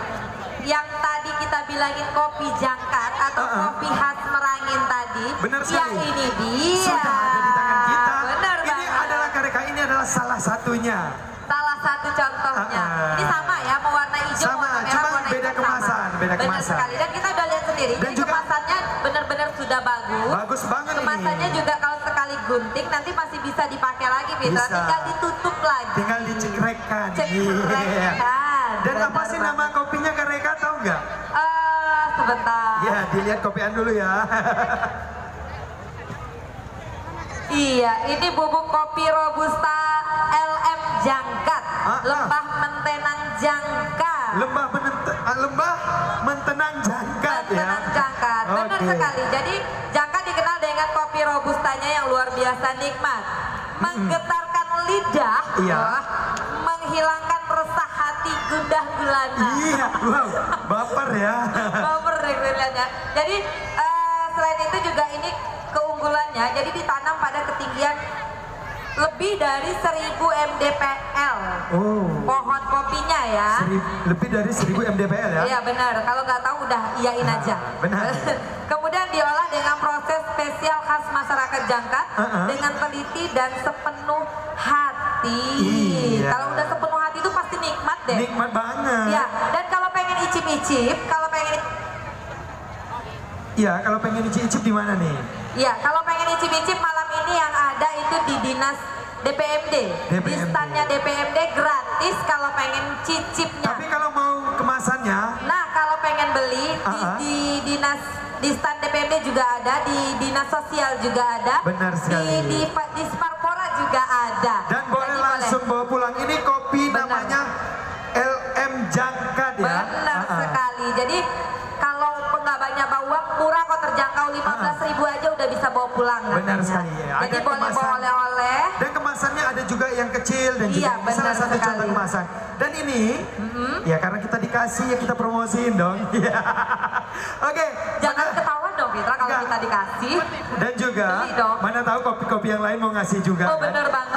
Speaker 2: Yang tadi kita bilangin kopi jangkat atau kopi khas Merangin tadi, yang ini dia.
Speaker 3: Sudah ada di tangan kita.
Speaker 2: Benar
Speaker 3: ini
Speaker 2: banget.
Speaker 3: adalah kareka ini adalah salah satunya.
Speaker 2: Salah satu contohnya. Ini sama ya, mau warna hijau,
Speaker 3: sama,
Speaker 2: warna merah,
Speaker 3: cuma
Speaker 2: warna
Speaker 3: beda
Speaker 2: hitam
Speaker 3: kemasan,
Speaker 2: sama.
Speaker 3: beda
Speaker 2: Benar
Speaker 3: kemasan.
Speaker 2: sekali. Dan kita udah lihat sendiri.
Speaker 3: Dan
Speaker 2: Jadi
Speaker 3: juga
Speaker 2: kemasannya benar-benar sudah bagus.
Speaker 3: Bagus banget
Speaker 2: kemasannya
Speaker 3: ini.
Speaker 2: juga kalau sekali gunting nanti masih bisa dipakai lagi, Fitra.
Speaker 3: Bisa.
Speaker 2: Tinggal ditutup lagi.
Speaker 3: Tinggal dicekrekkan.
Speaker 2: Cekrekkan.
Speaker 3: Dan apa sih nama kopinya Kareka, tahu nggak?
Speaker 2: Sebentar.
Speaker 3: Ya, dilihat kopian dulu ya.
Speaker 2: Iya, ini bubuk kopi Robusta LM Jangkat, lembah mentenang jangkat.
Speaker 3: Lembah mentenang jangkat ya.
Speaker 2: Mentenang jangkat, benar sekali. Jadi jangkat dikenal dengan kopi Robustanya yang luar biasa nikmat, menggetarkan lidah, menghilangkan resah hati gundah gulana.
Speaker 3: Iya, wow, baper ya.
Speaker 2: Baper deh kelihatannya. Jadi selain itu juga ini keunggulannya, jadi ditanam pada ketinggian lebih dari 1000 mdpl. Pohon kopinya ya.
Speaker 3: Lebih dari 1000 mdpl ya?
Speaker 2: Iya benar, kalau nggak tahu udah iyain aja.
Speaker 3: Benar.
Speaker 2: Kemudian diolah dengan proses spesial khas masyarakat Jangkat dengan teliti dan sepenuh hati.
Speaker 3: Iya.
Speaker 2: Kalau udah sepenuh hati itu pasti nikmat deh.
Speaker 3: Nikmat banget.
Speaker 2: Ya, dan kalau pengen icip-icip, kalau pengen
Speaker 3: icip-icip di mana nih?
Speaker 2: iya, kalau pengen icip-icip malam ini yang ada itu di dinas DPMD. Di standnya DPMD gratis kalau pengen cicipnya.
Speaker 3: Tapi kalau mau kemasannya?
Speaker 2: Nah, kalau pengen beli di stand DPMD juga ada, di dinas sosial juga ada.
Speaker 3: Benar sekali.
Speaker 2: Di Sparpora juga ada.
Speaker 3: Dan boleh langsung bawa pulang. Ini kopi namanya LM Jangkat ya.
Speaker 2: Benar sekali. Jadi kalau nggak banyak bawa uang, murah kok, terjangkau 15.000 aja udah bisa bisa bawa pulang.
Speaker 3: Benar sekali ya.
Speaker 2: Jadi boleh bawa oleh-oleh.
Speaker 3: Dan kemasannya ada juga yang kecil dan juga salah satu contoh kemasan. Dan ini, ya karena kita dikasih ya kita promosiin dong. Oke.
Speaker 2: Jangan ketahuan dong Fitra kalau kita dikasih.
Speaker 3: Dan juga, mana tahu kopi-kopi yang lain mau ngasih juga.
Speaker 2: Oh bener banget.